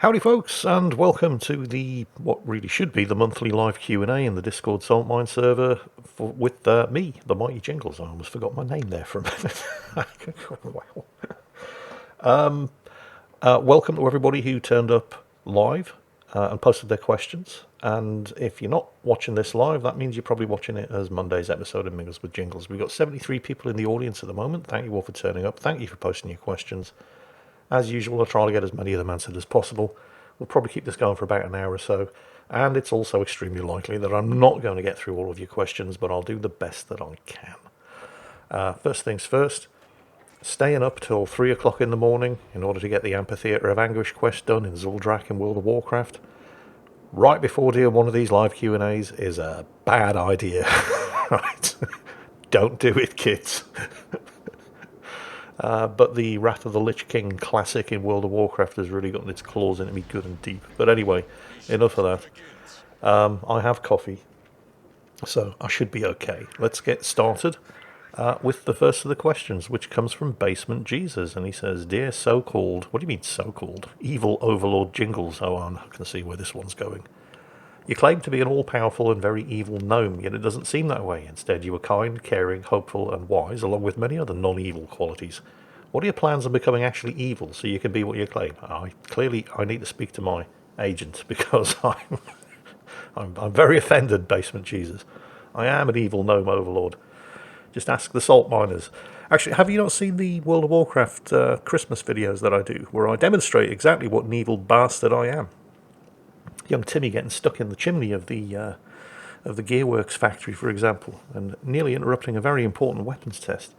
Howdy folks, and welcome to what really should be the monthly live Q&A in the Discord Salt Mine server with me, the mighty Jingles. I almost forgot my name there for a minute. Wow. Welcome to everybody who turned up live and posted their questions. And if you're not watching this live, that means you're probably watching it as Monday's episode of Mingles with Jingles. We've got 73 people in the audience at the moment. Thank you all for turning up. Thank you for posting your questions. As usual, I'll try to get as many of them answered as possible. We'll probably keep this going for about an hour or so. And it's also extremely likely that I'm not going to get through all of your questions, but I'll do the best that I can. First things first, staying up till 3 o'clock in the morning in order to get the Amphitheatre of Anguish quest done in Zuldrak in World of Warcraft, right before doing one of these live Q&As is a bad idea. Right? Don't do it, kids. But the Wrath of the Lich King classic in World of Warcraft has really gotten its claws into me good and deep. But anyway, enough of that. I have coffee, so I should be okay. Let's get started with the first of the questions, which comes from Basement Jesus. And he says, Dear so-called, what do you mean so-called? Evil Overlord Jingles. Oh, I can see where this one's going. You claim to be an all-powerful and very evil gnome, yet it doesn't seem that way. Instead, you are kind, caring, hopeful, and wise, along with many other non-evil qualities. What are your plans on becoming actually evil so you can be what you claim? I need to speak to my agent because I'm very offended, Basement Jesus. I am an evil gnome overlord. Just ask the salt miners. Actually, have you not seen the World of Warcraft Christmas videos that I do, where I demonstrate exactly what an evil bastard I am? Young Timmy getting stuck in the chimney of the Gearworks factory, for example, and nearly interrupting a very important weapons test.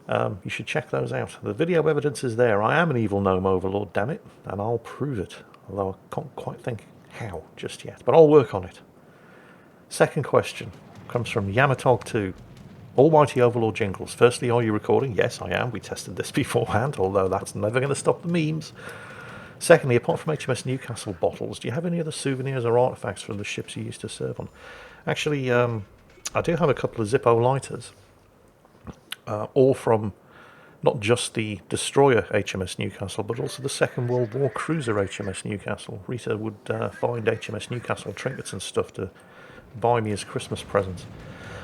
You should check those out. The video evidence is there. I am an evil gnome overlord, damn it, and I'll prove it, although I can't quite think how just yet, but I'll work on it. Second question comes from Yamatog2. Almighty Overlord Jingles. Firstly, are you recording? Yes, I am. We tested this beforehand, although that's never going to stop the memes. Secondly, apart from HMS Newcastle bottles, do you have any other souvenirs or artefacts from the ships you used to serve on? Actually, I do have a couple of Zippo lighters, all from not just the destroyer HMS Newcastle, but also the Second World War cruiser HMS Newcastle. Rita would find HMS Newcastle trinkets and stuff to buy me as Christmas presents.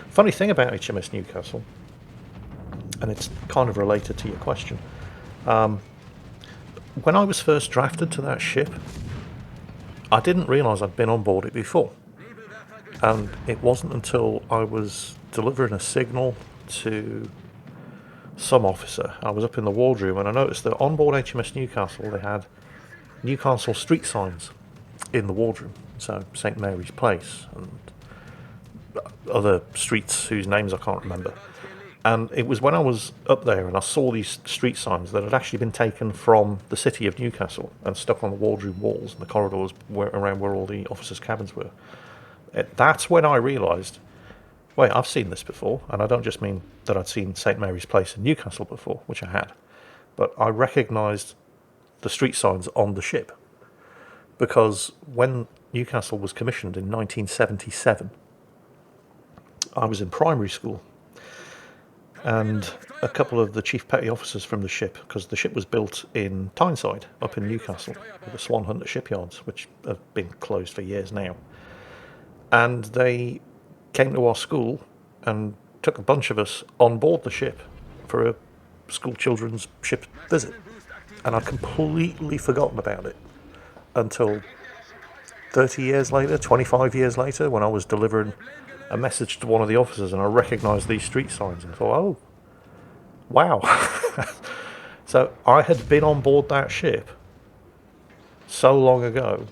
Funny thing about HMS Newcastle, and it's kind of related to your question, when I was first drafted to that ship, I didn't realise I'd been on board it before. And it wasn't until I was delivering a signal to some officer. I was up in the wardroom and I noticed that on board HMS Newcastle they had Newcastle street signs in the wardroom. So St Mary's Place and other streets whose names I can't remember. And it was when I was up there and I saw these street signs that had actually been taken from the city of Newcastle and stuck on the wardroom walls and the corridors around where all the officers' cabins were. That's when I realised, wait, I've seen this before. And I don't just mean that I'd seen St Mary's Place in Newcastle before, which I had, but I recognised the street signs on the ship. Because when Newcastle was commissioned in 1977, I was in primary school. And a couple of the chief petty officers from the ship, because the ship was built in Tyneside, up in Newcastle, with the Swan Hunter shipyards, which have been closed for years now. And they came to our school and took a bunch of us on board the ship for a school children's ship visit. And I'd completely forgotten about it until 30 years later, 25 years later, when I was delivering a message to one of the officers and I recognised these street signs and thought, oh, wow. So I had been on board that ship so long ago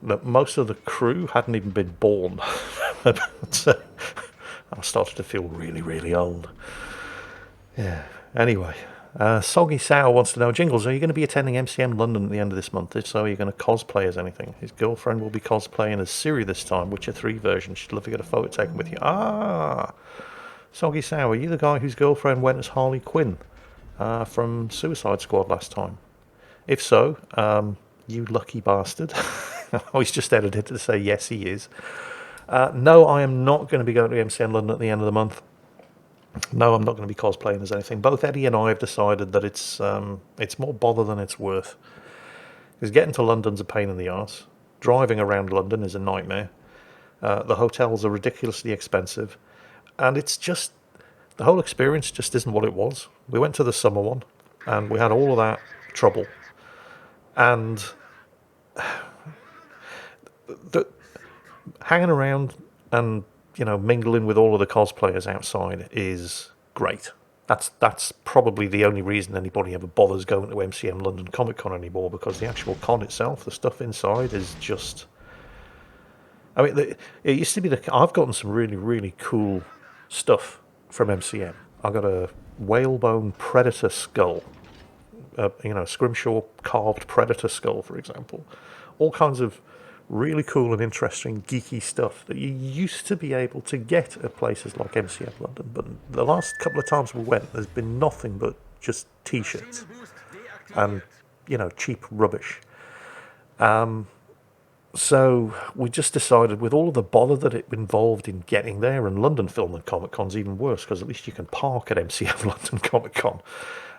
that most of the crew hadn't even been born. So I started to feel really, really old. Yeah. Anyway, Soggy Sow wants to know, Jingles, are you going to be attending MCM London at the end of this month? If so, are you going to cosplay as anything? His girlfriend will be cosplaying as Siri this time, Witcher 3 version. She'd love to get a photo taken with you. Ah! Soggy Sow, are you the guy whose girlfriend went as Harley Quinn from Suicide Squad last time? If so, you lucky bastard. Oh, he's just edited to say yes, he is. No, I am not going to be going to MCM London at the end of the month. No, I'm not going to be cosplaying as anything. Both Eddie and I have decided that it's more bother than it's worth. Because getting to London's a pain in the arse. Driving around London is a nightmare. The hotels are ridiculously expensive. And it's just, the whole experience just isn't what it was. We went to the summer one, and we had all of that trouble. And the hanging around and, mingling with all of the cosplayers outside is great. That's probably the only reason anybody ever bothers going to MCM London Comic Con anymore, because the actual con itself, the stuff inside, is just. I mean, it used to be I've gotten some really, really cool stuff from MCM. I got a whalebone predator skull, scrimshaw carved predator skull, for example. All kinds of really cool and interesting geeky stuff that you used to be able to get at places like MCM London. But the last couple of times we went, there's been nothing but just T-shirts and, cheap rubbish. So we just decided, with all of the bother that it involved in getting there, and London Film and Comic Con's even worse, because at least you can park at MCM London Comic Con.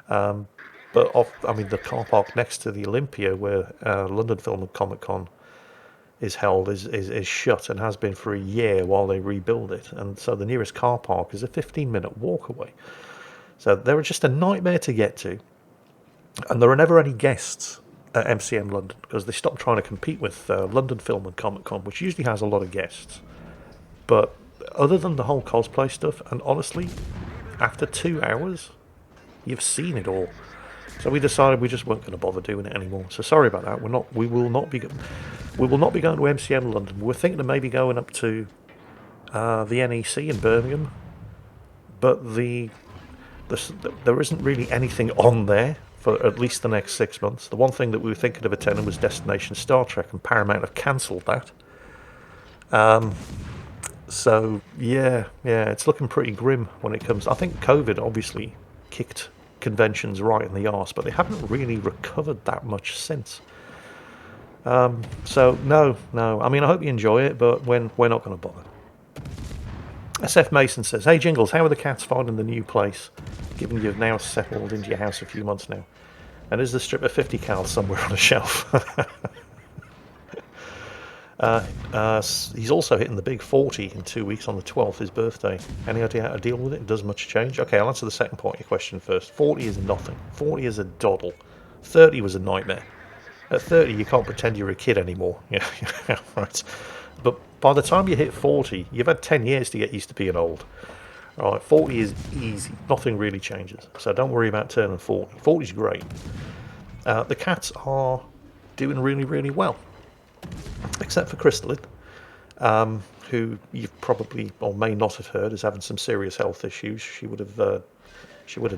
But the car park next to the Olympia, where London Film and Comic Con is held, is shut and has been for a year while they rebuild it. And so the nearest car park is a 15-minute walk away. So they were just a nightmare to get to. And there are never any guests at MCM London, because they stopped trying to compete with London Film and Comic Con, which usually has a lot of guests. But other than the whole cosplay stuff, and honestly, after 2 hours, you've seen it all. So we decided we just weren't going to bother doing it anymore. So sorry about that. We will not be going to MCM London. We're thinking of maybe going up to the NEC in Birmingham, but there isn't really anything on there for at least the next 6 months. The one thing that we were thinking of attending was Destination Star Trek, and Paramount have cancelled that. So yeah, it's looking pretty grim when it comes. I think COVID obviously kicked conventions right in the arse, but they haven't really recovered that much since. So no. I mean, I hope you enjoy it, but we're not going to bother. SF Mason says, "Hey Jingles, how are the cats finding the new place, given you've now settled into your house a few months now? And is the strip of 50 cal somewhere on a shelf?" He's also hitting the big 40 in 2 weeks on the 12th, his birthday. Any idea how to deal with it? Does much change? Okay, I'll answer the second part of your question first. 40 is nothing. 40 is a doddle. 30 was a nightmare. At 30, you can't pretend you're a kid anymore. Yeah, right. But by the time you hit 40, you've had 10 years to get used to being old. All right, 40 is easy. Nothing really changes. So don't worry about turning 40. 40 is great. The cats are doing really, really well. Except for Crystalline, who you've probably or may not have heard is having some serious health issues. She would have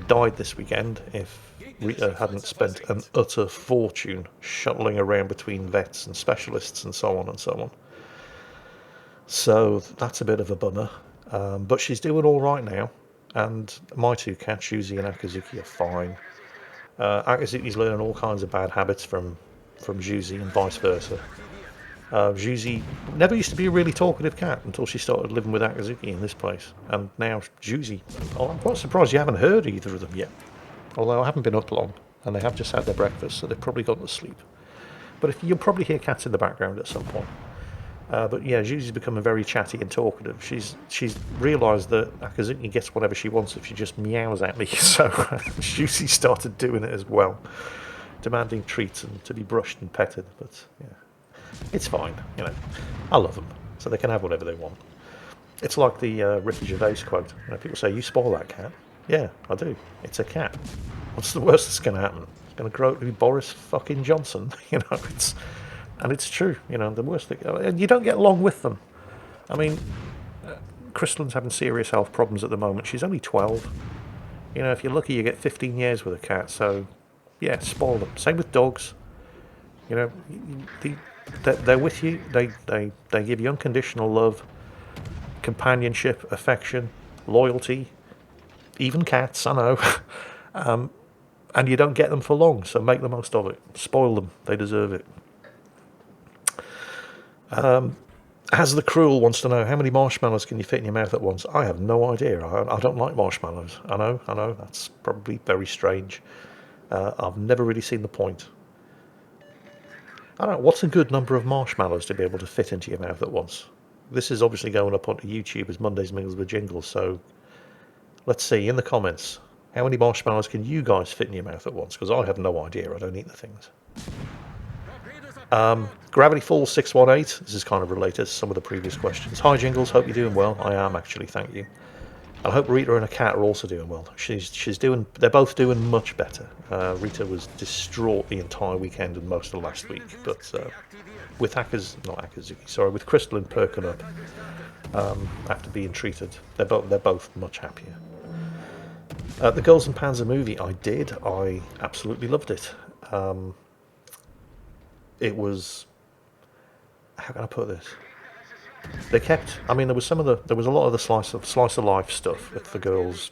died this weekend if Rita hadn't spent an utter fortune shuttling around between vets and specialists and so on and so on. So that's a bit of a bummer. But she's doing all right now, and my two cats, Yuzi and Akazuki, are fine. Akazuki's learning all kinds of bad habits from Yuzi and vice versa. Juzi never used to be a really talkative cat until she started living with Akazuki in this place. And now Juzi, I'm quite surprised you haven't heard either of them yet. Although I haven't been up long, and they have just had their breakfast, so they've probably gone to sleep. But you'll probably hear cats in the background at some point. But yeah, Juzi's becoming very chatty and talkative. She's realised that Akazuki gets whatever she wants if she just meows at me. So Juzi started doing it as well, demanding treats and to be brushed and petted. But yeah. It's fine, I love them, so they can have whatever they want. It's like the Ricky Gervais quote. People say, "You spoil that cat." Yeah, I do. It's a cat. What's the worst that's going to happen? It's going to grow up to be Boris fucking Johnson. It's true. The worst thing, and you don't get along with them. I mean, Crystalline's having serious health problems at the moment. She's only 12. If you're lucky, you get 15 years with a cat. So, yeah, spoil them. Same with dogs. They're with you. They give you unconditional love, companionship, affection, loyalty. Even cats, I know. And you don't get them for long, so make the most of it. Spoil them. They deserve it. As the Cruel wants to know, how many marshmallows can you fit in your mouth at once? I have no idea. I don't like marshmallows. I know. That's probably very strange. I've never really seen the point. I don't know, what's a good number of marshmallows to be able to fit into your mouth at once? This is obviously going up onto YouTube as Monday's Mingles with Jingles, so let's see in the comments. How many marshmallows can you guys fit in your mouth at once? Because I have no idea. I don't eat the things. Gravity Falls 618. This is kind of related to some of the previous questions. Hi Jingles, hope you're doing well. I am actually, thank you. I hope Rita and a cat are also doing well. She's doing. They're both doing much better. Rita was distraught the entire weekend and most of last week, but with with Crystal perking up after being treated, they're both much happier. The Girls and Panzer movie, I did. I absolutely loved it. It was, how can I put this? They kept. I mean, there was a lot of the slice of life stuff with the girls'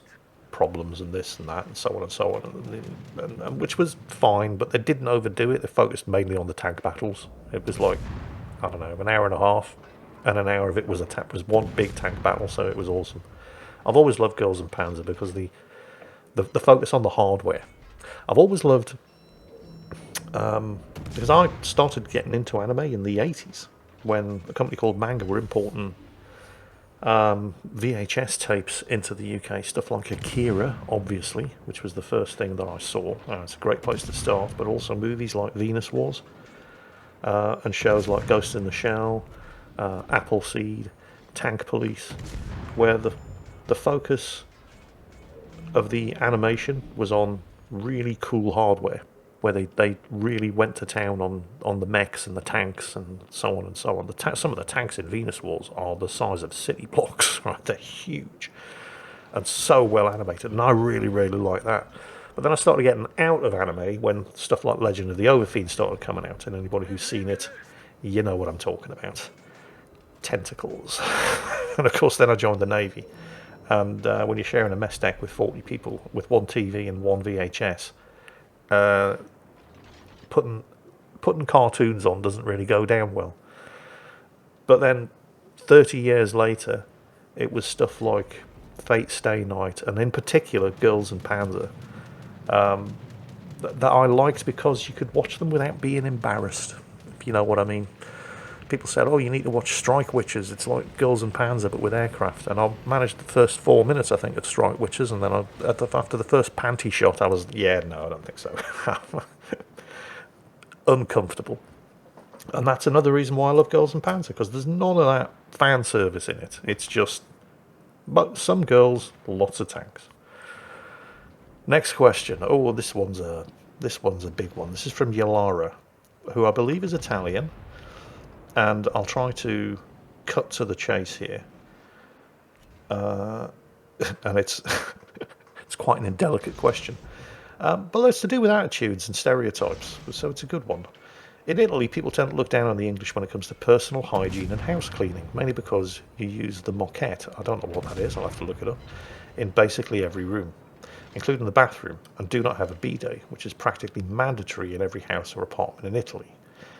problems and this and that and so on and so on, and which was fine, but they didn't overdo it. They focused mainly on the tank battles. It was like, I don't know, an hour and a half, and an hour of it was one big tank battle. So it was awesome. I've always loved Girls and Panzer because the focus on the hardware. I've always loved because I started getting into anime in the 80s when a company called Manga were importing VHS tapes into the UK, stuff like Akira, obviously, which was the first thing that I saw. It's a great place to start, but also movies like Venus Wars and shows like Ghost in the Shell, Appleseed, Tank Police, where the focus of the animation was on really cool hardware, where they really went to town on the mechs and the tanks and so on and so on. Some of the tanks in Venus Wars are the size of city blocks, right? They're huge and so well animated, and I really, really like that. But then I started getting out of anime when stuff like Legend of the Overfiend started coming out, and anybody who's seen it, you know what I'm talking about. Tentacles. And of course then I joined the Navy. And when you're sharing a mess deck with 40 people with one TV and one VHS, putting cartoons on doesn't really go down well. But then 30 years later, it was stuff like Fate Stay Night, and in particular Girls and Panzer, that I liked because you could watch them without being embarrassed, if you know what I mean. People said, oh, you need to watch Strike Witches. It's like Girls and Panzer, but with aircraft. And I managed the first 4 minutes, I think, of Strike Witches, and then after the first panty shot, I was, no, I don't think so. Uncomfortable. And that's another reason why I love Girls and Panzer, because there's none of that fan service in it. It's just, but some girls, lots of tanks. Next question. Oh, this one's a big one. This is from Yalara, who I believe is Italian. And I'll try to cut to the chase here. And it's it's quite an indelicate question. But it's to do with attitudes and stereotypes, so it's a good one. In Italy, people tend to look down on the English when it comes to personal hygiene and house cleaning, mainly because you use the moquette, I don't know what that is, I'll have to look it up, in basically every room, including the bathroom, and do not have a bidet, which is practically mandatory in every house or apartment in Italy.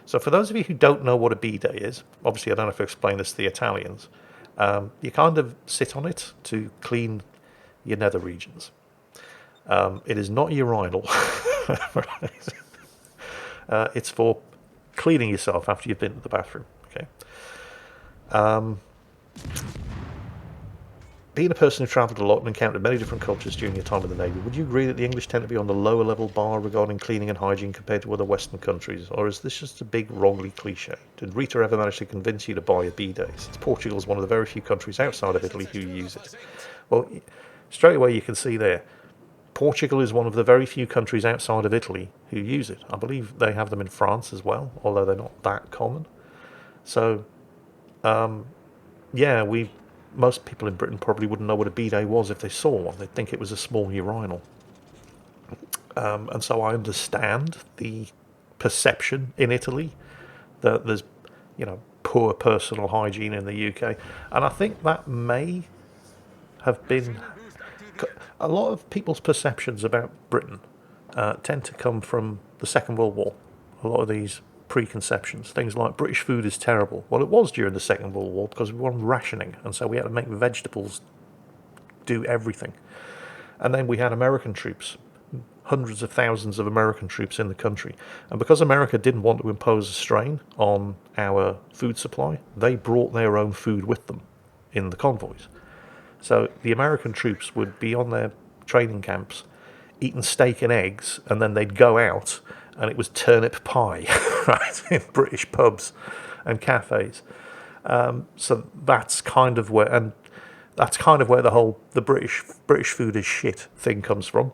So for those of you who don't know what a bidet is, obviously I don't know if I explain this to the Italians, you kind of sit on it to clean your nether regions. It is not urinal. It's for cleaning yourself after you've been to the bathroom. Okay. Being a person who travelled a lot and encountered many different cultures during your time in the Navy, would you agree that the English tend to be on the lower level bar regarding cleaning and hygiene compared to other Western countries? Or is this just a big wrongly cliche? Did Rita ever manage to convince you to buy a bidet, since Portugal is one of the very few countries outside of Italy who use it? Well, straight away you can see there, Portugal is one of the very few countries outside of Italy who use it. I believe they have them in France as well, although they're not that common. So, most people in Britain probably wouldn't know what a bidet was if they saw one. They'd think it was a small urinal. And so I understand the perception in Italy that there's, poor personal hygiene in the UK. And I think that may have been... A lot of people's perceptions about Britain tend to come from the Second World War. A lot of these preconceptions, things like British food is terrible. Well, it was during the Second World War because we were on rationing, and so we had to make vegetables do everything. And then we had American troops hundreds of thousands of American troops in the country. And because America didn't want to impose a strain on our food supply, they brought their own food with them in the convoys. So the American troops would be on their training camps eating steak and eggs, and then they'd go out and it was turnip pie, right, in British pubs and cafes. So that's kind of where, and that's kind of where the British food is shit thing comes from,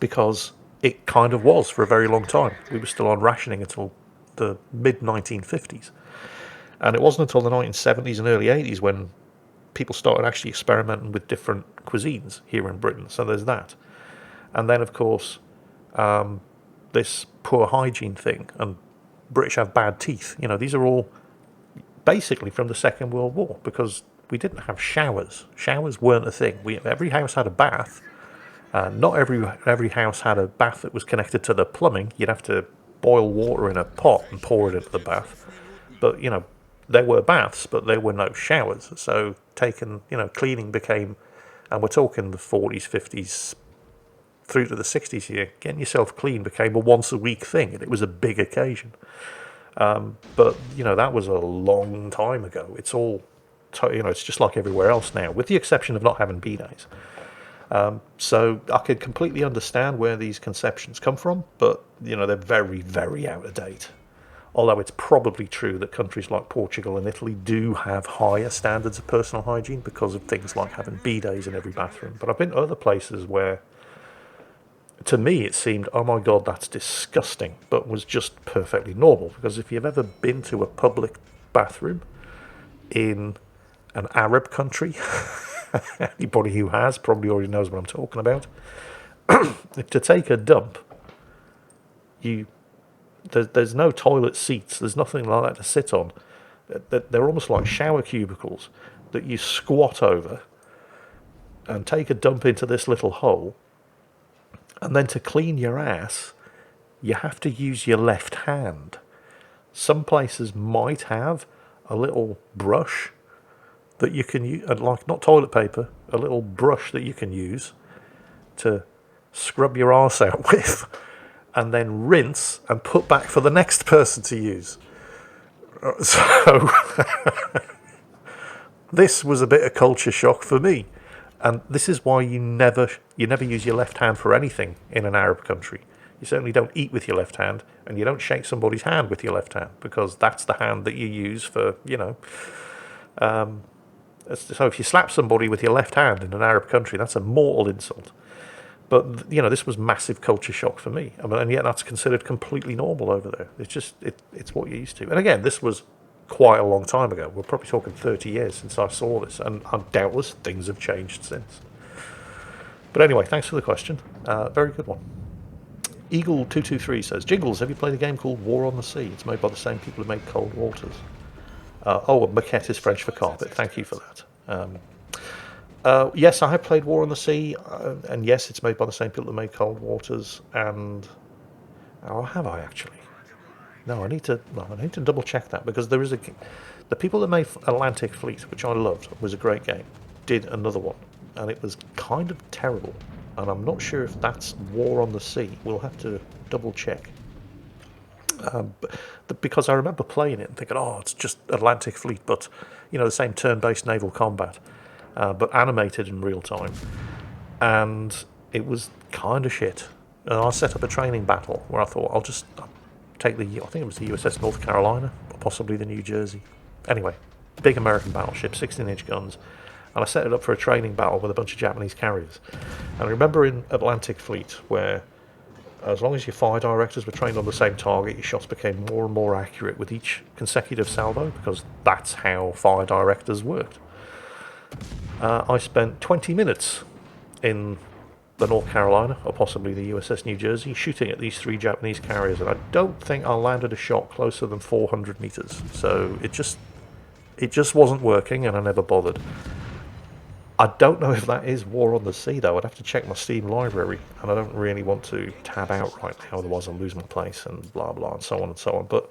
because it kind of was for a very long time. We were still on rationing until the mid 1950s, and it wasn't until the 1970s and early 80s when people started actually experimenting with different cuisines here in Britain. So there's that, and then of course this poor hygiene thing, and British have bad teeth. You know, these are all basically from the Second World War, because we didn't have showers. Showers weren't a thing. Every house had a bath. Not every house had a bath that was connected to the plumbing. You'd have to boil water in a pot and pour it into the bath. But, you know, there were baths, but there were no showers. So cleaning became, and we're talking the 40s, 50s, through to the 60s here, getting yourself clean became a once a week thing, and it was a big occasion. But, you know, that was a long time ago. It's all, it's just like everywhere else now, with the exception of not having B-days. So I could completely understand where these conceptions come from, but, you know, they're very, very out of date. Although it's probably true that countries like Portugal and Italy do have higher standards of personal hygiene because of things like having B-days in every bathroom. But I've been to other places where, to me, it seemed, oh my God, that's disgusting, but was just perfectly normal. Because if you've ever been to a public bathroom in an Arab country, anybody who has probably already knows what I'm talking about. To take a dump, there's no toilet seats, there's nothing like that to sit on. They're almost like shower cubicles that you squat over and take a dump into this little hole. And then to clean your ass, you have to use your left hand. Some places might have a little brush that you can use, like not toilet paper, a little brush that you can use to scrub your arse out with, and then rinse and put back for the next person to use. So this was a bit of culture shock for me. And this is why you never use your left hand for anything in an Arab country. You certainly don't eat with your left hand, and you don't shake somebody's hand with your left hand, because that's the hand that you use for, so if you slap somebody with your left hand in an Arab country, that's a mortal insult. But, you know, this was massive culture shock for me. I mean, and yet that's considered completely normal over there. It's just, it's what you're used to. And again, this was quite a long time ago. We're probably talking 30 years since I saw this, and doubtless things have changed since. But anyway, thanks for the question. Very good one. Eagle223 says, Jingles, have you played a game called War on the Sea? It's made by the same people who made Cold Waters. Maquette is French for carpet. Thank you for that. Yes, I have played War on the Sea, and yes, it's made by the same people that made Cold Waters. And have I actually? No, I need to double check that, because there is the people that made Atlantic Fleet, which I loved, was a great game, did another one, and it was kind of terrible. And I'm not sure if that's War on the Sea. We'll have to double check. Because I remember playing it and thinking, oh, it's just Atlantic Fleet, but, you know, the same turn-based naval combat, but animated in real time. And it was kind of shit. And I set up a training battle where I thought, I'll take I think it was the USS North Carolina, or possibly the New Jersey. Anyway, big American battleship, 16-inch guns. And I set it up for a training battle with a bunch of Japanese carriers. And I remember in Atlantic Fleet, where as long as your fire directors were trained on the same target, your shots became more and more accurate with each consecutive salvo, because that's how fire directors worked. I spent 20 minutes in the North Carolina, or possibly the USS New Jersey, shooting at these 3 Japanese carriers, and I don't think I landed a shot closer than 400 meters. So it just wasn't working, and I never bothered. I don't know if that is War on the Sea, though. I'd have to check my Steam library, and I don't really want to tab out right now, otherwise I'll lose my place, and blah blah, and so on and so on. But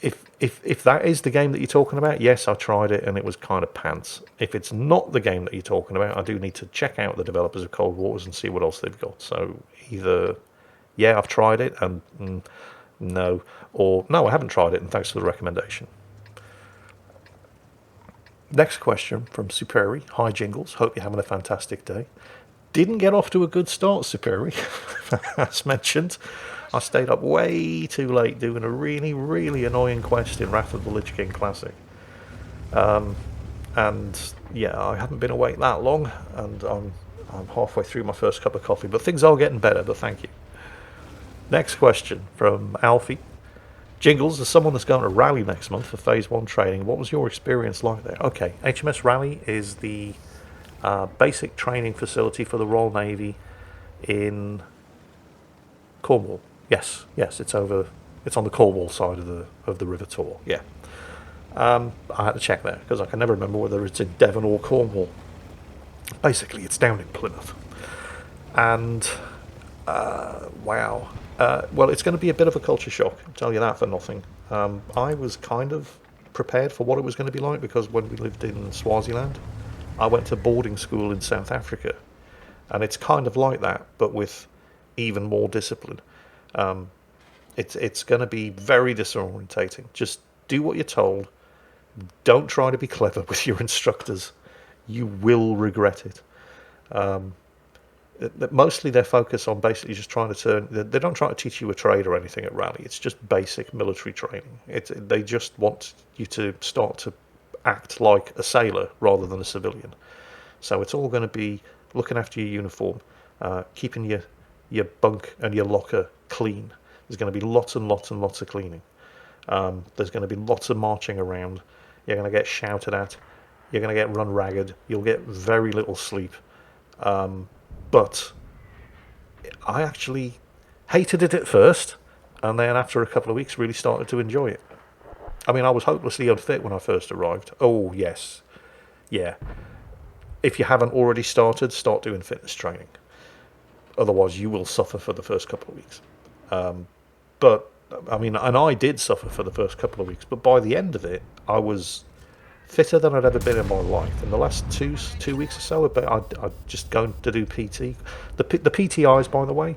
if that is the game that you're talking about, yes, I tried it and it was kind of pants. If it's not the game that you're talking about, I do need to check out the developers of Cold Waters and see what else they've got. So either, yeah, I've tried it and no, or no, I haven't tried it and thanks for the recommendation. Next question from Superi. Hi Jingles, hope you're having a fantastic day. Didn't get off to a good start, Superi. As mentioned, I stayed up way too late doing a really, really annoying quest in Wrath of the Lich King Classic. And yeah, I haven't been awake that long, and I'm halfway through my first cup of coffee, but things are getting better, but thank you. Next question from Alfie. Jingles, as someone that's going to Rally next month for Phase 1 training, what was your experience like there? Okay, HMS Rally is the basic training facility for the Royal Navy in Cornwall. Yes, it's on the Cornwall side of the River Tor. Yeah, I had to check there because I can never remember whether it's in Devon or Cornwall. Basically, it's down in Plymouth, and wow. Well, it's going to be a bit of a culture shock, I'll tell you that for nothing. I was kind of prepared for what it was going to be like because when we lived in Swaziland, I went to boarding school in South Africa, and it's kind of like that, but with even more discipline. It's going to be very disorientating. Just do what you're told. Don't try to be clever with your instructors. You will regret it. Mostly they're focused on basically just trying to turn. They don't try to teach you a trade or anything at Rally. It's just basic military training. They just want you to start to act like a sailor rather than a civilian. So it's all going to be looking after your uniform, keeping your bunk and your locker clean. There's going to be lots and lots and lots of cleaning. There's going to be lots of marching around. You're going to get shouted at. You're going to get run ragged. You'll get very little sleep. But I actually hated it at first, and then after a couple of weeks really started to enjoy it. I mean, I was hopelessly unfit when I first arrived. Oh, yes. Yeah. If you haven't already started, start doing fitness training. Otherwise, you will suffer for the first couple of weeks. But, I mean, and I did suffer for the first couple of weeks, but by the end of it, I was fitter than I'd ever been in my life. In the last two weeks or so, I'd just going to do PT. The PTIs, by the way,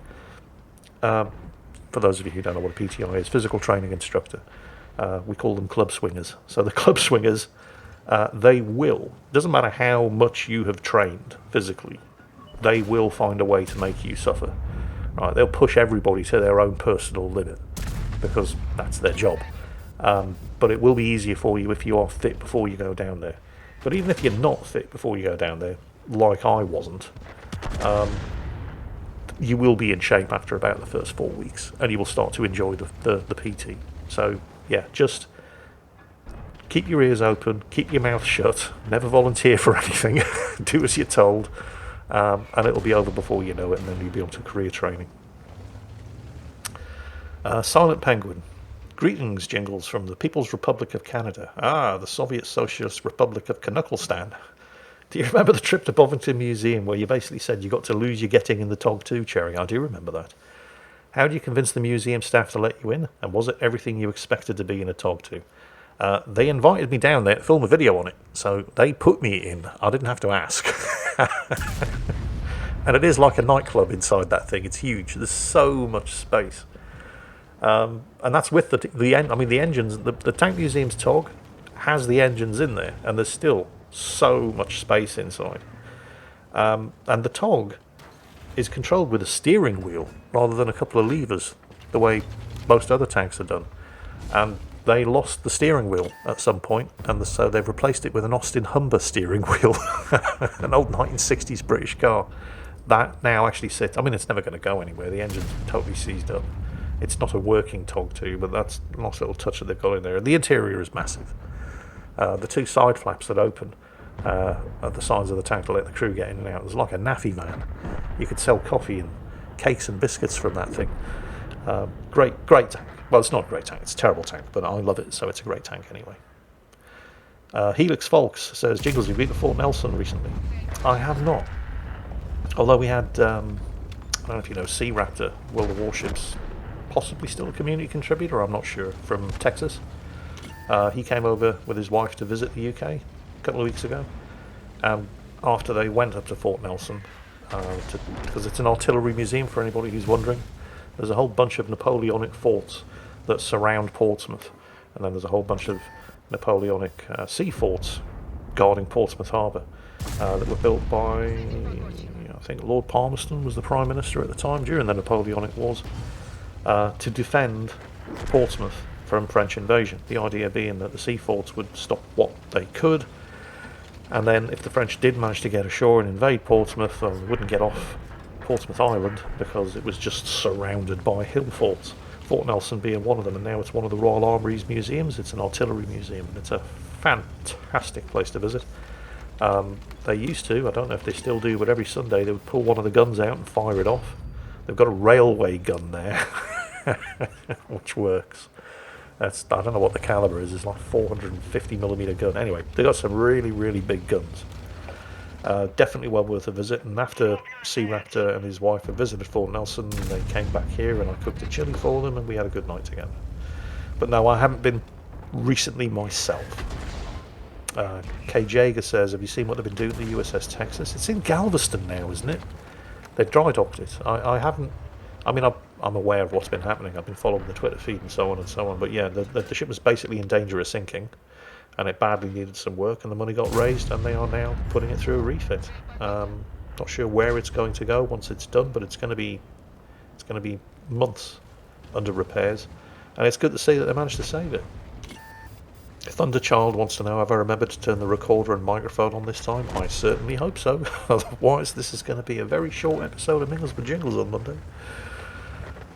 for those of you who don't know what a PTI is, physical training instructor. We call them club swingers. So the club swingers, they will, doesn't matter how much you have trained physically, they will find a way to make you suffer. Right? They'll push everybody to their own personal limit because that's their job. But it will be easier for you if you are fit before you go down there. But even if you're not fit before you go down there, like I wasn't, you will be in shape after about the first 4 weeks, and you will start to enjoy the PT. So yeah, just keep your ears open, keep your mouth shut, never volunteer for anything, do as you're told, and it'll be over before you know it, and then you'll be on to career training. Silent Penguin. Greetings, Jingles, from the People's Republic of Canada. The Soviet Socialist Republic of Knucklestan. Do you remember the trip to Bovington Museum where you basically said you got to lose your getting in the Tog 2, Cherry? I do remember that. How do you convince the museum staff to let you in? And was it everything you expected to be in a Tog 2? They invited me down there to film a video on it, so they put me in. I didn't have to ask. And it is like a nightclub inside that thing. It's huge. There's so much space. And that's with the engines. The Tank Museum's Tog has the engines in there, and there's still so much space inside. And the Tog is controlled with a steering wheel rather than a couple of levers, the way most other tanks are done. And they lost the steering wheel at some point, and so they've replaced it with an Austin Humber steering wheel, an old 1960s British car. That now actually sits. I mean, it's never going to go anywhere. The engine's totally seized up. It's not a working Tog 2, but that's a nice little touch that they've got in there. And the interior is massive. The two side flaps that open at the sides of the tank to let the crew get in and out. It's like a naffy van. You could sell coffee and cakes and biscuits from that thing. Great tank. Well, it's not a great tank. It's a terrible tank, but I love it, so it's a great tank anyway. Helix Folks says, Jingles, you beat the Fort Nelson recently. I have not. Although we had, I don't know if you know, Sea Raptor, World of Warships, possibly still a community contributor, I'm not sure, from Texas. He came over with his wife to visit the UK a couple of weeks ago. And after they went up to Fort Nelson, because it's an artillery museum for anybody who's wondering, there's a whole bunch of Napoleonic forts that surround Portsmouth. And then there's a whole bunch of Napoleonic sea forts guarding Portsmouth Harbour that were built by, I think Lord Palmerston was the Prime Minister at the time during the Napoleonic Wars, to defend Portsmouth from French invasion. The idea being that the sea forts would stop what they could, and then if the French did manage to get ashore and invade Portsmouth, they wouldn't get off Portsmouth Island because it was just surrounded by hill forts. Fort Nelson being one of them, and now it's one of the Royal Armouries museums. It's an artillery museum, and it's a fantastic place to visit. They used to, I don't know if they still do, but every Sunday they would pull one of the guns out and fire it off. They've got a railway gun there, which works. I don't know what the caliber is. It's like 450mm gun. Anyway, they've got some really, really big guns. Definitely well worth a visit. And after Sea Raptor and his wife had visited Fort Nelson, they came back here and I cooked a chili for them and we had a good night together. But no, I haven't been recently myself. Kay Jager says, have you seen what they've been doing to the USS Texas? It's in Galveston now, isn't it? They've dry docked it. I haven't... I mean, I'm aware of what's been happening. I've been following the Twitter feed and so on and so on. But yeah, the ship was basically in danger of sinking, and it badly needed some work, and the money got raised, and they are now putting it through a refit. Not sure where it's going to go once it's done, but it's going to be months under repairs, and it's good to see that they managed to save it. Thunderchild wants to know, have I remembered to turn the recorder and microphone on this time? I certainly hope so. Otherwise, this is going to be a very short episode of Mingles with Jingles on Monday.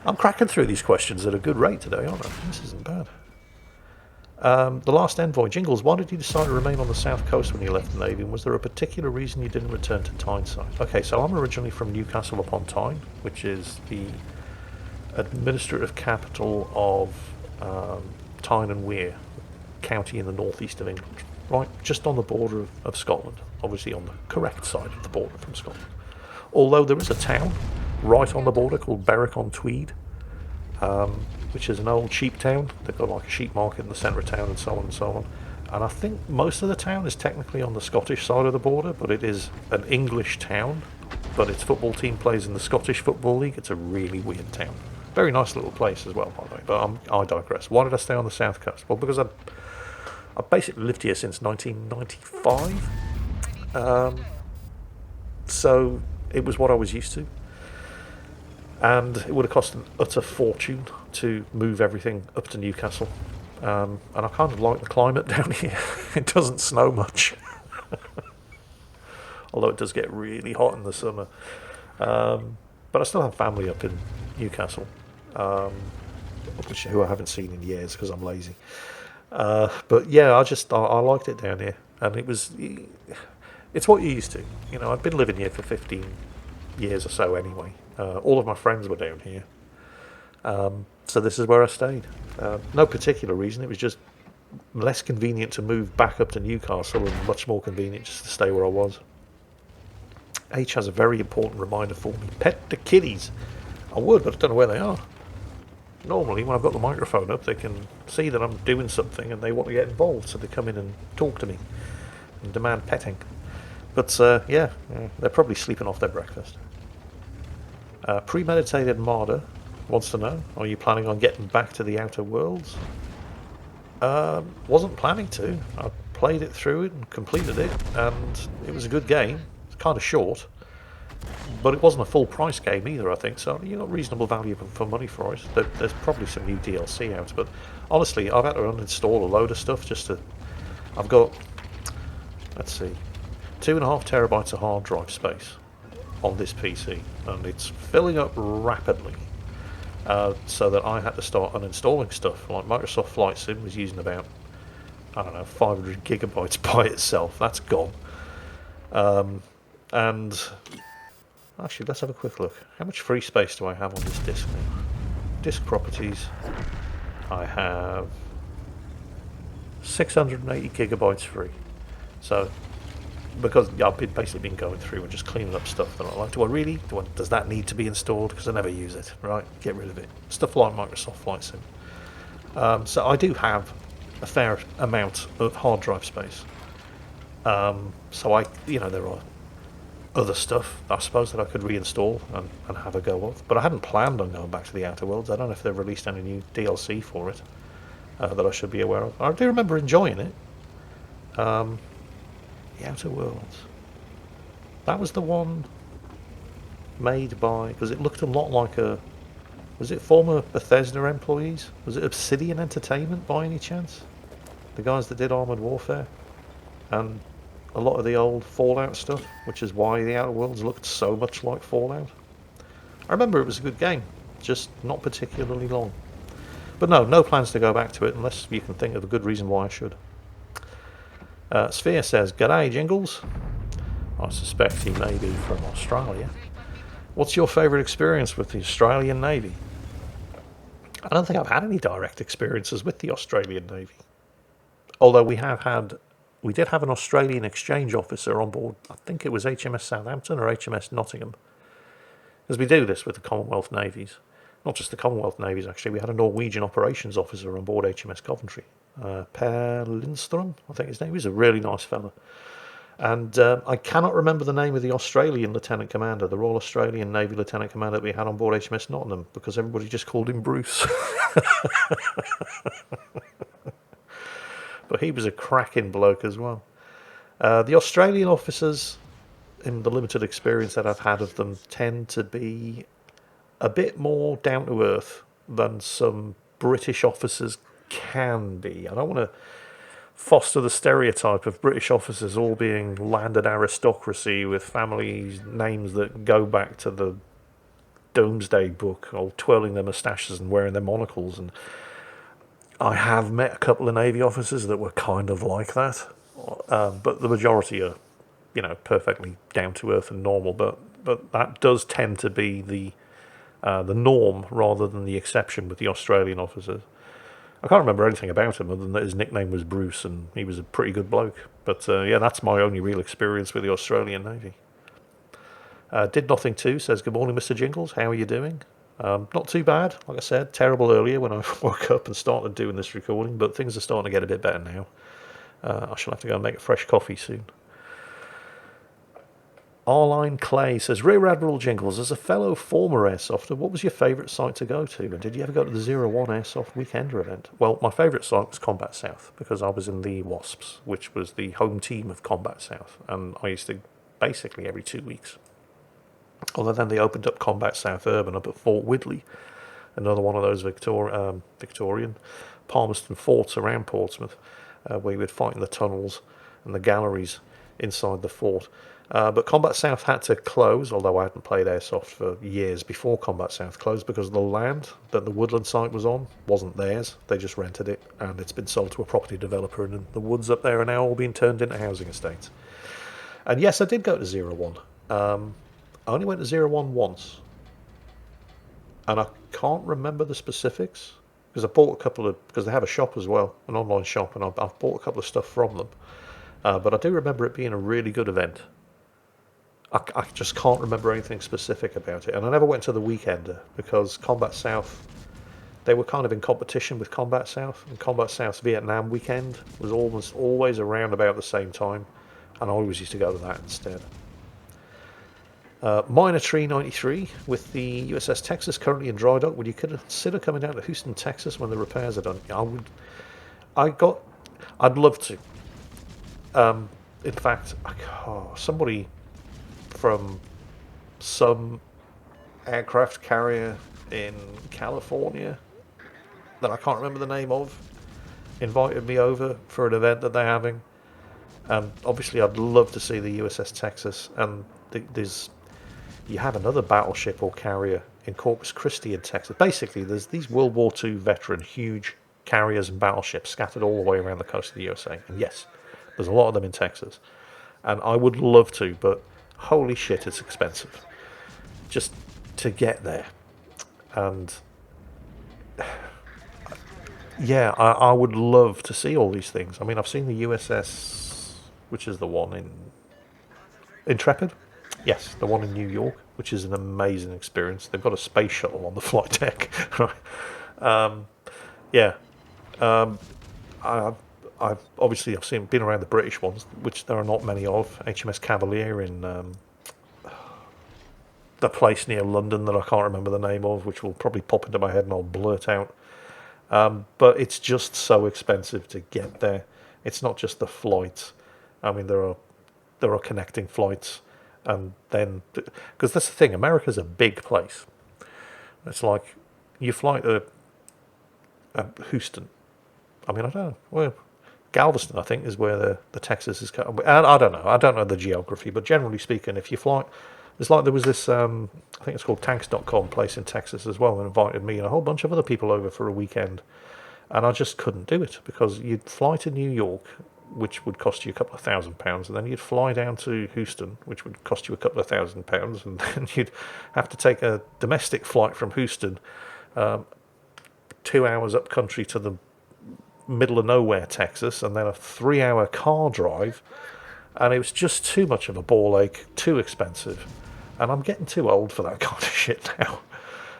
I'm cracking through these questions at a good rate today, aren't I? This isn't bad. The last envoy, Jingles, why did you decide to remain on the south coast when you left the Navy? And was there a particular reason you didn't return to Tyneside? Okay, so I'm originally from Newcastle upon Tyne, which is the administrative capital of Tyne and Wear, county in the northeast of England, right, just on the border of Scotland, obviously on the correct side of the border from Scotland. Although there is a town right on the border called Berwick-on-Tweed, which is an old sheep town. They've got like a sheep market in the centre of town and so on and so on. And I think most of the town is technically on the Scottish side of the border, but it is an English town, but its football team plays in the Scottish Football League. It's a really weird town. Very nice little place as well, by the way, but I digress. Why did I stay on the south coast? Well, because I've basically lived here since 1995, so it was what I was used to, and it would have cost an utter fortune to move everything up to Newcastle, and I kind of like the climate down here. It doesn't snow much, although it does get really hot in the summer, but I still have family up in Newcastle, who I haven't seen in years because I'm lazy. But yeah, I liked it down here, and it's what you're used to. You know, I've been living here for 15 years or so anyway. All of my friends were down here, so this is where I stayed. No particular reason, it was just less convenient to move back up to Newcastle and much more convenient just to stay where I was. H has a very important reminder for me. Pet the kitties. I would, but I don't know where they are. Normally, when I've got the microphone up, they can see that I'm doing something and they want to get involved, so they come in and talk to me and demand petting. But yeah, they're probably sleeping off their breakfast. Premeditated Marder wants to know, are you planning on getting back to the Outer Worlds? Wasn't planning to. I played it through it and completed it, and it was a good game. It's kind of short, but it wasn't a full price game either, I think, so you got reasonable value for money for it. There's probably some new DLC out, but honestly, I've had to uninstall a load of stuff just to... I've got, let's see, 2.5 terabytes of hard drive space on this PC, and it's filling up rapidly, so that I had to start uninstalling stuff. Like Microsoft Flight Sim was using about, I don't know, 500 gigabytes by itself. That's gone. And actually, let's have a quick look. How much free space do I have on this disk now? Disk properties. I have 680 gigabytes free. So, because I've basically been going through and just cleaning up stuff that I like. Does that need to be installed? Because I never use it, right? Get rid of it. Stuff like Microsoft Flight Sim. So I do have a fair amount of hard drive space. So there are other stuff, I suppose, that I could reinstall and have a go of. But I hadn't planned on going back to the Outer Worlds. I don't know if they've released any new DLC for it that I should be aware of. I do remember enjoying it. The Outer Worlds. That was the one made by... because it looked a lot like a... was it former Bethesda employees? Was it Obsidian Entertainment by any chance? The guys that did Armoured Warfare? And a lot of the old Fallout stuff, which is why the Outer Worlds looked so much like Fallout. I remember it was a good game, just not particularly long. But no plans to go back to it unless you can think of a good reason why I should. Sphere says, "G'day, Jingles." I suspect he may be from Australia. What's your favourite experience with the Australian Navy? I don't think I've had any direct experiences with the Australian Navy. Although we did have an Australian exchange officer on board. I think it was HMS Southampton or HMS Nottingham. Because we do this with the Commonwealth Navies. Not just the Commonwealth Navies, actually. We had a Norwegian operations officer on board HMS Coventry. Per Lindström, I think his name. He's a really nice fella. And I cannot remember the name of the Australian Lieutenant Commander, the Royal Australian Navy Lieutenant Commander that we had on board HMS Nottingham, because everybody just called him Bruce. But he was a cracking bloke as well. The Australian officers, in the limited experience that I've had of them, tend to be a bit more down to earth than some British officers can be. I don't want to foster the stereotype of British officers all being landed aristocracy with family names that go back to the Domesday Book, all twirling their moustaches and wearing their monocles. And I have met a couple of Navy officers that were kind of like that, but the majority are, perfectly down to earth and normal. But that does tend to be the norm rather than the exception with the Australian officers. I can't remember anything about him other than that his nickname was Bruce and he was a pretty good bloke. But that's my only real experience with the Australian Navy. Did Nothing Too says, "Good morning, Mr. Jingles. How are you doing?" Not too bad. Like I said, terrible earlier when I woke up and started doing this recording, but things are starting to get a bit better now. I shall have to go and make a fresh coffee soon. Arline Clay says, "Rear Admiral Jingles, as a fellow former Airsofter, what was your favourite site to go to? And did you ever go to the 01 Airsoft Weekender event?" Well, my favourite site was Combat South, because I was in the Wasps, which was the home team of Combat South, and I used to basically every 2 weeks. Although then they opened up Combat South Urban up at Fort Widley, another one of those Victorian Palmerston forts around Portsmouth, where you would fight in the tunnels and the galleries inside the fort. But Combat South had to close, although I hadn't played Airsoft for years before Combat South closed, because the land that the woodland site was on wasn't theirs. They just rented it, and it's been sold to a property developer, and the woods up there are now all being turned into housing estates. And yes, I did go to 01. I only went to 01 once, and I can't remember the specifics, because I bought because they have a shop as well, an online shop, and I've bought a couple of stuff from them. But I do remember it being a really good event. I just can't remember anything specific about it. And I never went to the Weekender, because Combat South, they were kind of in competition with Combat South, and Combat South's Vietnam Weekend was almost always around about the same time, and I always used to go to that instead. Minor Tree 93, with the USS Texas currently in dry dock, would you consider coming down to Houston, Texas when the repairs are done? I'd love to. In fact, somebody from some aircraft carrier in California that I can't remember the name of invited me over for an event that they're having. And obviously I'd love to see the USS Texas, and you have another battleship or carrier in Corpus Christi in Texas. Basically, there's these World War II veteran huge carriers and battleships scattered all the way around the coast of the USA. And yes, there's a lot of them in Texas. And I would love to, but holy shit, it's expensive just to get there. And yeah, I would love to see all these things. I mean, I've seen the USS, which is the one in Intrepid. Yes, the one in New York, which is an amazing experience. They've got a space shuttle on the flight deck. I've seen been around the British ones, which there are not many of. HMS Cavalier in the place near London that I can't remember the name of, which will probably pop into my head and I'll blurt out. But it's just so expensive to get there. It's not just the flights. I mean, there are connecting flights, and then because that's the thing, America's a big place. It's like you fly to Houston. I mean, I don't know. Well, Galveston, I think, is where the Texas is. I don't know. I don't know the geography, but generally speaking, if you fly, it's like there was this. I think it's called Tanks.com place in Texas as well, and invited me and a whole bunch of other people over for a weekend, and I just couldn't do it because you'd fly to New York, which would cost you a couple of £1,000, and then you'd fly down to Houston, which would cost you a couple of £1,000, and then you'd have to take a domestic flight from Houston, 2 hours up country to the middle of nowhere, Texas, and then a 3-hour car drive, and it was just too much of a ball ache, too expensive, and I'm getting too old for that kind of shit now.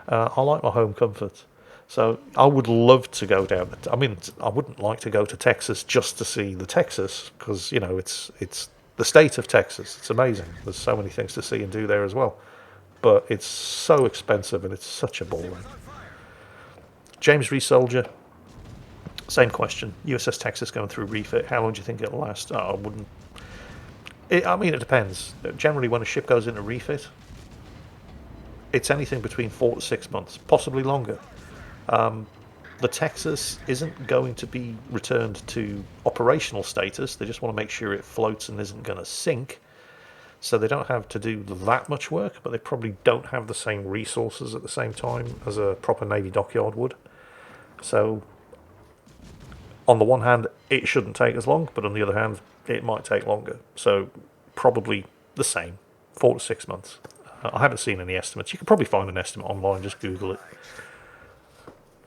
I like my home comfort. So I would love to go down. I mean, I wouldn't like to go to Texas just to see the Texas, because it's the state of Texas. It's amazing. There's so many things to see and do there as well, but it's so expensive and it's such a ball ache. James Rees Soldier, same question. USS Texas going through refit. How long do you think it'll last? I wouldn't. I mean, it depends. Generally, when a ship goes into refit, it's anything between 4 to 6 months, possibly longer. The Texas isn't going to be returned to operational status. They just want to make sure it floats and isn't going to sink. So they don't have to do that much work, but they probably don't have the same resources at the same time as a proper Navy dockyard would. So on the one hand, it shouldn't take as long, but on the other hand, it might take longer. So probably the same, 4 to 6 months. I haven't seen any estimates. You can probably find an estimate online, just Google it.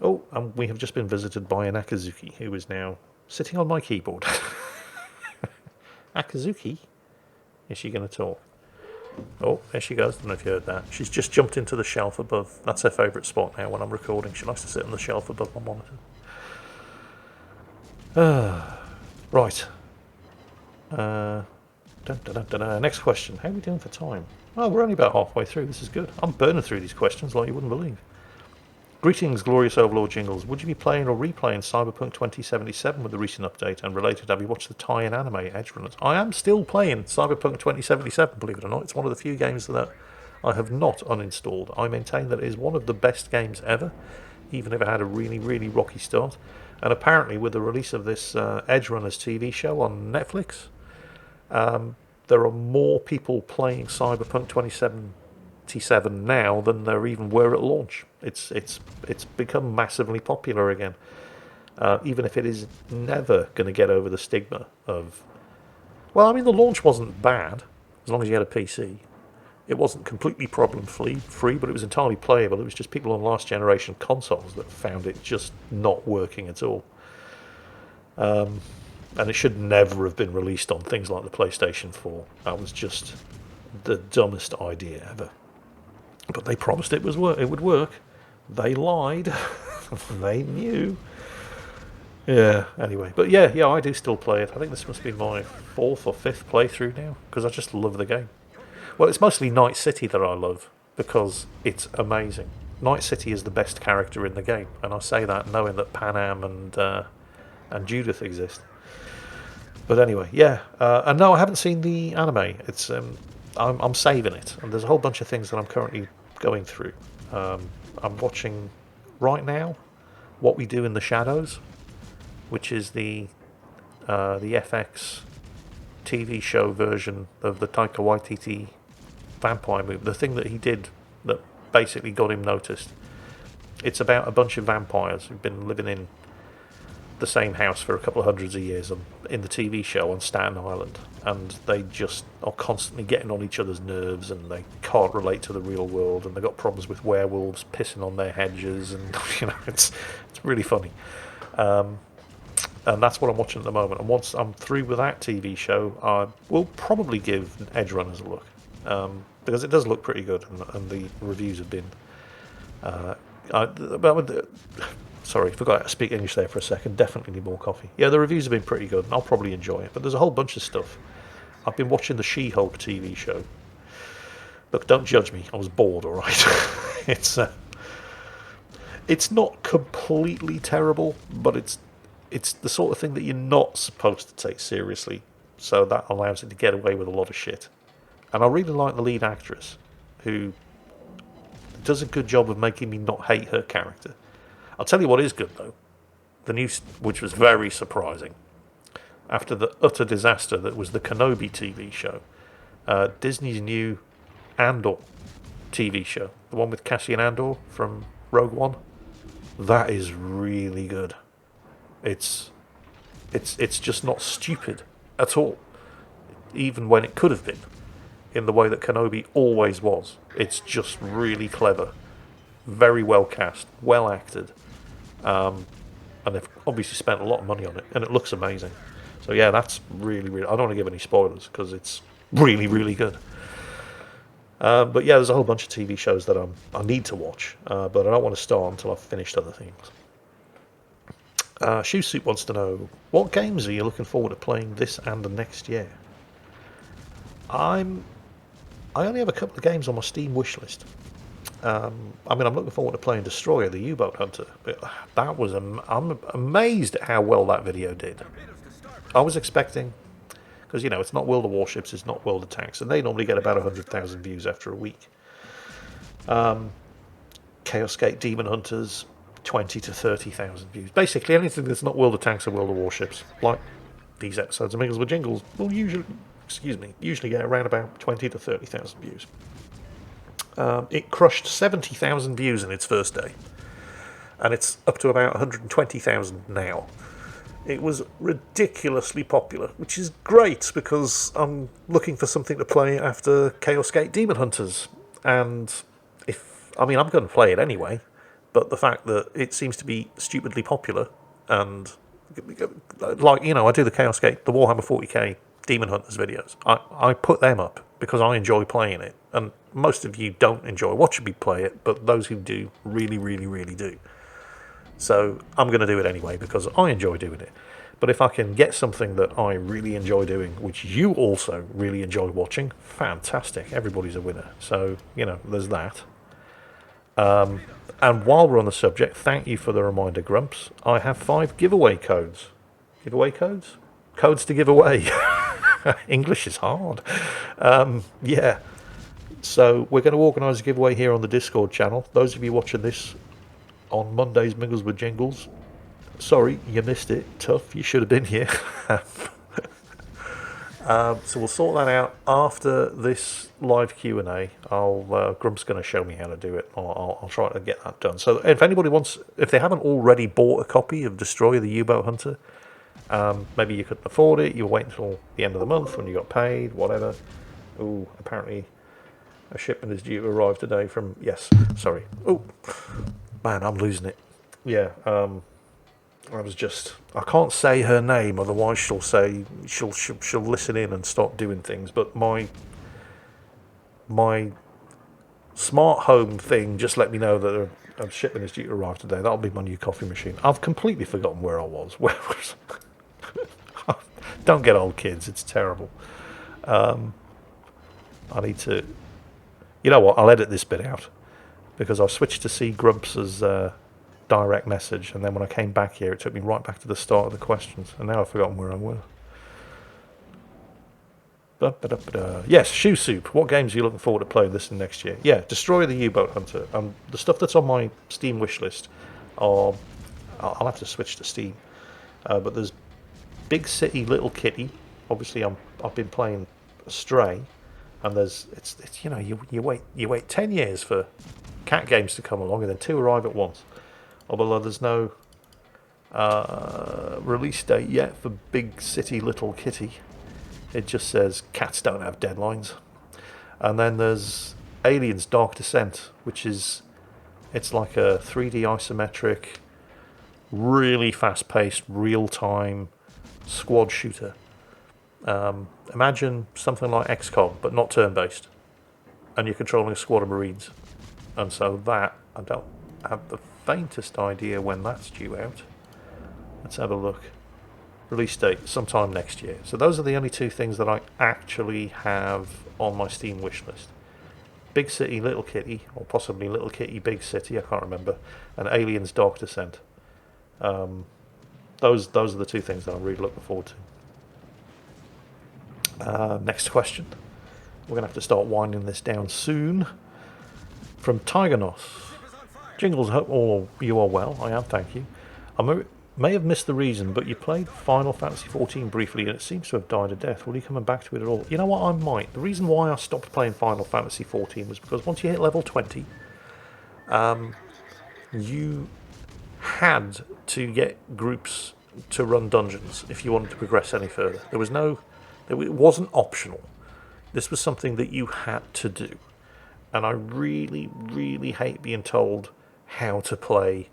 Oh, and we have just been visited by an Akazuki, who is now sitting on my keyboard. Akazuki? Is she going to talk? Oh, there she goes. I don't know if you heard that. She's just jumped into the shelf above. That's her favourite spot now when I'm recording. She likes to sit on the shelf above my monitor. Right. Next question. How are we doing for time? Oh, we're only about halfway through. This is good. I'm burning through these questions like you wouldn't believe. Greetings, glorious Overlord Jingles. Would you be playing or replaying Cyberpunk 2077 with the recent update? And related, have you watched the tie-in anime Edgerunners? I am still playing Cyberpunk 2077, believe it or not. It's one of the few games that I have not uninstalled. I maintain that it is one of the best games ever, even if it had a really, really rocky start. And apparently, with the release of this Edgerunners TV show on Netflix, there are more people playing Cyberpunk 2077 now than there even were at launch. It's become massively popular again, even if it is never going to get over the stigma of. Well, I mean, the launch wasn't bad as long as you had a PC. It wasn't completely problem-free, but it was entirely playable. It was just people on last generation consoles that found it just not working at all. And it should never have been released on things like the PlayStation 4. That was just the dumbest idea ever. But they promised it would work. They lied. They knew. Yeah, anyway. But yeah, I do still play it. I think this must be my 4th or 5th playthrough now, because I just love the game. Well, it's mostly Night City that I love, because it's amazing. Night City is the best character in the game, and I say that knowing that Panam and Judith exist. But anyway, yeah. And no, I haven't seen the anime. It's I'm saving it, and there's a whole bunch of things that I'm currently going through. I'm watching right now What We Do in the Shadows, which is the FX TV show version of the Taika Waititi vampire movie, the thing that he did that basically got him noticed. It's about a bunch of vampires who've been living in the same house for a couple of hundreds of years in the TV show on Staten Island, and they just are constantly getting on each other's nerves, and they can't relate to the real world, and they've got problems with werewolves pissing on their hedges, and it's really funny. And that's what I'm watching at the moment. And once I'm through with that TV show, I will probably give Edgerunners a look, because it does look pretty good, and the reviews have been. Sorry, forgot how to speak English there for a second. Definitely need more coffee. Yeah, the reviews have been pretty good, and I'll probably enjoy it. But there's a whole bunch of stuff. I've been watching the She-Hulk TV show. Look, don't judge me. I was bored, all right. It's not completely terrible, but it's the sort of thing that you're not supposed to take seriously. So that allows it to get away with a lot of shit. And I really like the lead actress, who does a good job of making me not hate her character. I'll tell you what is good, though. The news, which was very surprising, after the utter disaster that was the Kenobi TV show, Disney's new Andor TV show, the one with Cassian Andor from Rogue One, that is really good. It's just not stupid at all, even when it could have been, in the way that Kenobi always was. It's just really clever, very well cast, well acted, and they've obviously spent a lot of money on it, and it looks amazing. So yeah, that's really, really... I don't want to give any spoilers, because it's really, really good. But yeah, there's a whole bunch of TV shows that I need to watch, but I don't want to start until I've finished other things. Shoe Soup wants to know, what games are you looking forward to playing this and the next year? I only have a couple of games on my Steam wishlist. I'm looking forward to playing Destroyer, the U-Boat Hunter. That was I'm amazed at how well that video did. I was expecting, because it's not World of Warships, it's not World of Tanks, and they normally get about 100,000 views after a week. Chaos Gate Demon Hunters, 20 to 30,000 views. Basically, anything that's not World of Tanks or World of Warships, like these episodes of Mingles with Jingles, will usually get around about 20 to 30,000 views. It crushed 70,000 views in its first day, and it's up to about 120,000 now. It was ridiculously popular, which is great because I'm looking for something to play after Chaos Gate Demon Hunters, and I'm going to play it anyway. But the fact that it seems to be stupidly popular, and I do the Chaos Gate, the Warhammer 40k Demon Hunters videos. I put them up because I enjoy playing it, and most of you don't enjoy watching me play it, but those who do really, really, really do. So I'm going to do it anyway because I enjoy doing it. But if I can get something that I really enjoy doing, which you also really enjoy watching, fantastic. Everybody's a winner. So, there's that. And while we're on the subject, thank you for the reminder, Grumps. I have 5 giveaway codes. Giveaway codes? Codes to give away. English is hard. Yeah. So we're going to organise a giveaway here on the Discord channel. Those of you watching this on Monday's Mingles with Jingles, sorry, you missed it. Tough, you should have been here. So we'll sort that out after this live Q&A. Grump's going to show me how to do it. I'll try to get that done. So if anybody if they haven't already bought a copy of Destroyer the U-Boat Hunter, maybe you couldn't afford it, you'll wait until the end of the month when you got paid, whatever. Ooh, apparently a shipment is due to arrive today from... Yes, sorry. Oh, man, I'm losing it. Yeah, I can't say her name, otherwise she'll listen in and start doing things. But my smart home thing just let me know that a shipment is due to arrive today. That'll be my new coffee machine. I've completely forgotten where I was. Don't get old, kids. It's terrible. I need to... You know what? I'll edit this bit out because I switched to see Grumps' direct message, and then when I came back here, it took me right back to the start of the questions, and now I've forgotten where I was. Yes, Shoe Soup. What games are you looking forward to playing this and next year? Yeah, Destroy the U-Boat Hunter. The stuff that's on my Steam wish list are... I'll have to switch to Steam. But there's Big City Little Kitty. Obviously, I've been playing Stray, and there's you wait 10 years for cat games to come along, and then 2 arrive at once. Although there's no release date yet for Big City Little Kitty. It just says cats don't have deadlines. And then there's Aliens Dark Descent, which it's like a 3D isometric, really fast-paced, real-time squad shooter. Imagine something like XCOM, but not turn-based. And you're controlling a squad of Marines. And so that, I don't have the faintest idea when that's due out. Let's have a look. Release date, sometime next year. So those are the only two things that I actually have on my Steam wishlist. Big City, Little Kitty, or possibly Little Kitty, Big City, I can't remember, and Aliens Dark Descent. Those are the two things that I'm really looking forward to. Next question. We're going to have to start winding this down soon. From Tigernos. Jingles, hope all you are well. I am, thank you. I may have missed the reason, but you played Final Fantasy XIV briefly and it seems to have died a death. Will you coming back to it at all? You know what, I might. The reason why I stopped playing Final Fantasy XIV was because once you hit level 20, you had to get groups to run dungeons if you wanted to progress any further. It wasn't optional. This was something that you had to do. And I really, really hate being told how to play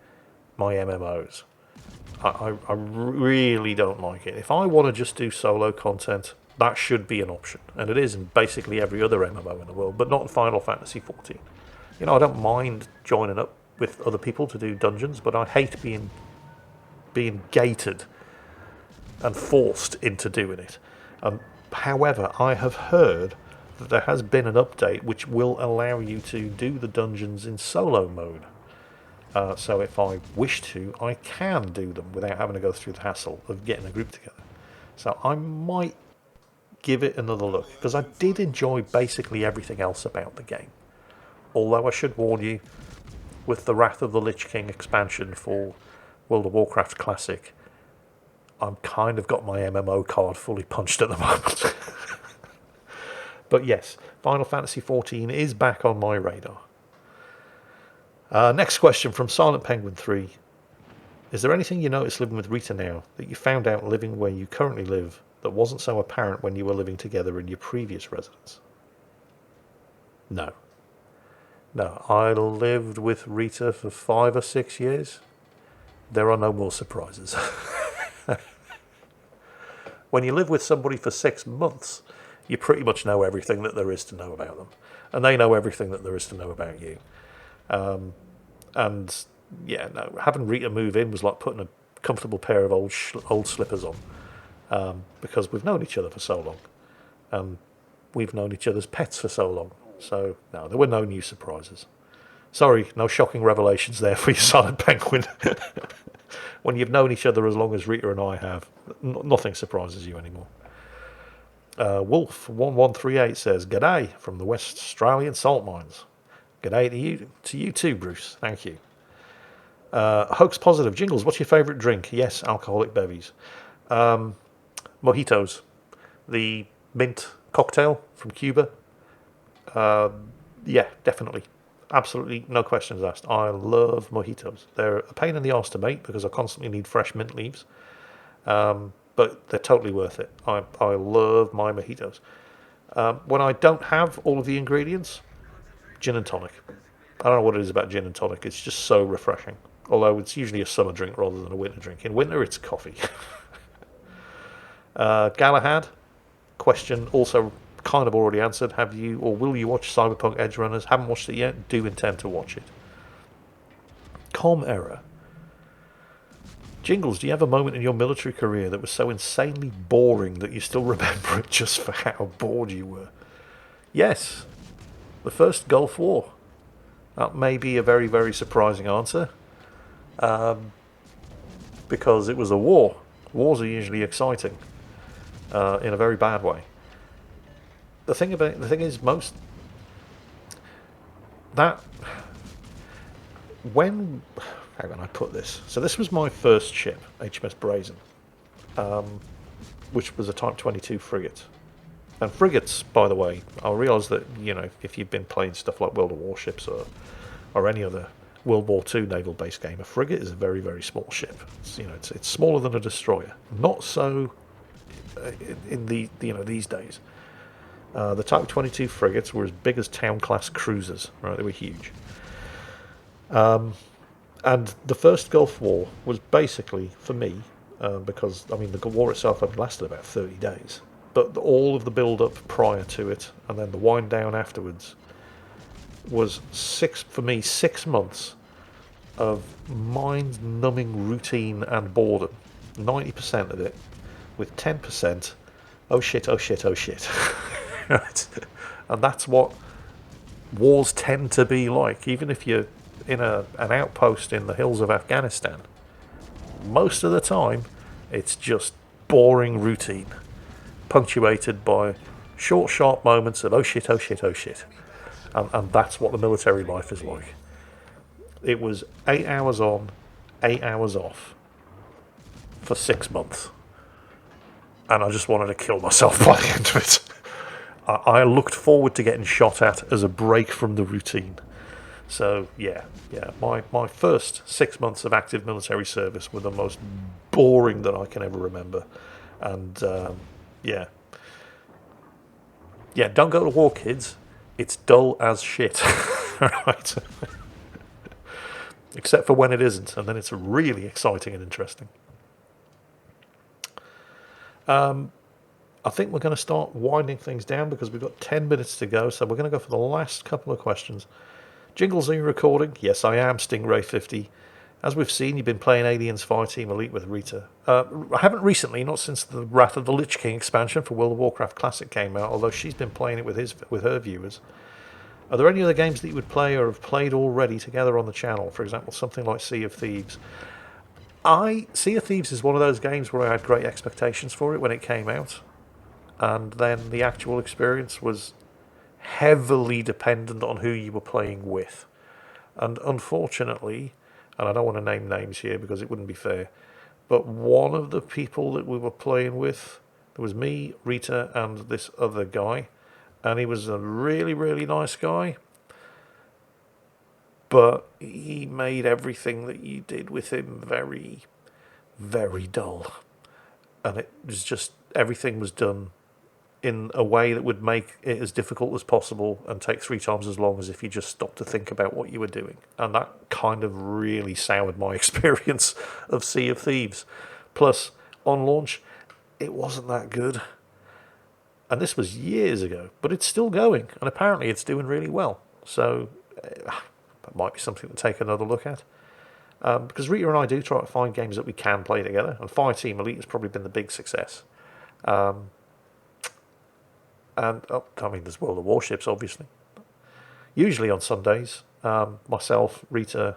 my MMOs. I really don't like it. If I want to just do solo content, that should be an option. And it is in basically every other MMO in the world, but not in Final Fantasy XIV. You know, I don't mind joining up with other people to do dungeons, but I hate being gated and forced into doing it. However, I have heard that there has been an update which will allow you to do the dungeons in solo mode. So if I wish to, I can do them without having to go through the hassle of getting a group together. So I might give it another look, because I did enjoy basically everything else about the game. Although I should warn you, with the Wrath of the Lich King expansion for World of Warcraft Classic, I'm kind of got my MMO card fully punched at the moment. But yes, Final Fantasy XIV is back on my radar. Next question from Silent Penguin 3. Is there anything you notice living with Rita now that you found out living where you currently live that wasn't so apparent when you were living together in your previous residence? No. No, I lived with Rita for 5 or 6 years. There are no more surprises. When you live with somebody for 6 months, you pretty much know everything that there is to know about them. And they know everything that there is to know about you. And yeah, no, having Rita move in was like putting a comfortable pair of old slippers on, because we've known each other for so long. We've known each other's pets for so long. So no, there were no new surprises. Sorry, no shocking revelations there for you, Silent Penguin. When you've known each other as long as Rita and I have, nothing surprises you anymore. Wolf1138 says, "G'day from the West Australian salt mines." G'day to you too, Bruce. Thank you. Hoax Positive. Jingles, what's your favourite drink? Yes, alcoholic bevies. Mojitos. The mint cocktail from Cuba. Yeah, definitely. Absolutely, no questions asked. I love mojitos. They're a pain in the arse to make because I constantly need fresh mint leaves. But they're totally worth it. I love my mojitos. When I don't have all of the ingredients, gin and tonic. I don't know what it is about gin and tonic. It's just so refreshing. Although it's usually a summer drink rather than a winter drink. In winter, it's coffee. Galahad, question also kind of already answered. Have you or will you watch Cyberpunk Edge Runners? Haven't watched it yet. Do intend to watch it. Com error. Jingles, do you have a moment in your military career that was so insanely boring that you still remember it just for how bored you were? Yes. The first Gulf War. That may be a very, very surprising answer. Because it was a war. Wars are usually exciting. In a very bad way. The thing is, how can I put this? So this was my first ship, HMS Brazen, which was a Type 22 frigate. And frigates, by the way, I realise that, you know, if you've been playing stuff like World of Warships or any other World War II naval-based game, a frigate is a very, very small ship. It's smaller than a destroyer. Not so in these days. The Type 22 frigates were as big as town-class cruisers, right? They were huge. And the first Gulf War was basically, for me, because, I mean, the war itself only lasted about 30 days, but all of the build-up prior to it, and then the wind-down afterwards, was 6 months of mind-numbing routine and boredom. 90% of it, with 10%, oh shit, oh shit, oh shit. Right? And that's what wars tend to be like. Even if you're in an outpost in the hills of Afghanistan, most of the time it's just boring routine, punctuated by short, sharp moments of oh shit, oh shit, oh shit. And that's what the military life is like. It was 8 hours on, 8 hours off for 6 months. And I just wanted to kill myself by the end of it. I looked forward to getting shot at as a break from the routine. So, yeah. My first 6 months of active military service were the most boring that I can ever remember. And, yeah. Yeah, don't go to war, kids. It's dull as shit. Right? Except for when it isn't, and then it's really exciting and interesting. I think we're going to start winding things down because we've got 10 minutes to go, so we're going to go for the last couple of questions. Jingles, are you recording? Yes, I am, Stingray 50. As we've seen, you've been playing Aliens Fireteam Elite with Rita. I haven't recently, not since the Wrath of the Lich King expansion for World of Warcraft Classic came out, although she's been playing it with her viewers. Are there any other games that you would play or have played already together on the channel? For example, something like Sea of Thieves. Sea of Thieves is one of those games where I had great expectations for it when it came out, and then the actual experience was heavily dependent on who you were playing with. And unfortunately, and I don't want to name names here because it wouldn't be fair, but one of the people that we were playing with, there was me, Rita, and this other guy, and he was a really, really nice guy, but he made everything that you did with him very, very dull. And it was just, everything was done in a way that would make it as difficult as possible and take 3 times as long as if you just stopped to think about what you were doing. And that kind of really soured my experience of Sea of Thieves. Plus, on launch, it wasn't that good. And this was years ago, but it's still going, and apparently it's doing really well. So that might be something to take another look at. Because Rita and I do try to find games that we can play together, and Fireteam Elite has probably been the big success. And there's World of Warships, obviously. Usually on Sundays, myself, Rita,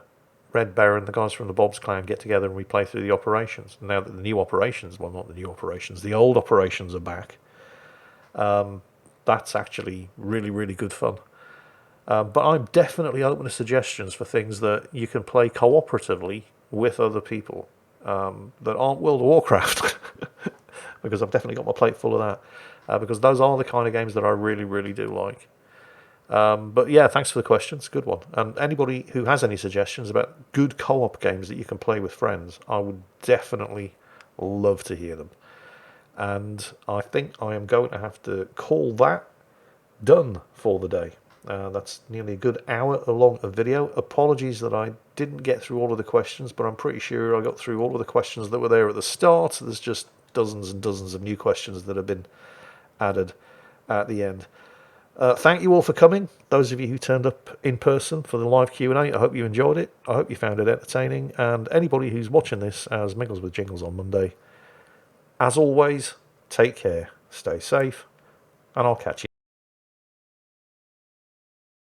Red Baron, the guys from the Bob's Clan get together and we play through the operations. Now that the new operations, well, not the new operations, the old operations are back, that's actually really, really good fun. But I'm definitely open to suggestions for things that you can play cooperatively with other people that aren't World of Warcraft, because I've definitely got my plate full of that, because those are the kind of games that I really, really do like. But yeah, thanks for the questions. Good one. And anybody who has any suggestions about good co-op games that you can play with friends, I would definitely love to hear them. And I think I am going to have to call that done for the day. That's nearly a good hour long of video. Apologies that I didn't get through all of the questions, but I'm pretty sure I got through all of the questions that were there at the start. There's just dozens and dozens of new questions that have been added at the end. Thank you all for coming. Those of you who turned up in person for the live Q&A, I hope you enjoyed it. I hope you found it entertaining. And anybody who's watching this as Mingles with Jingles on Monday, as always, take care, stay safe, and I'll catch you.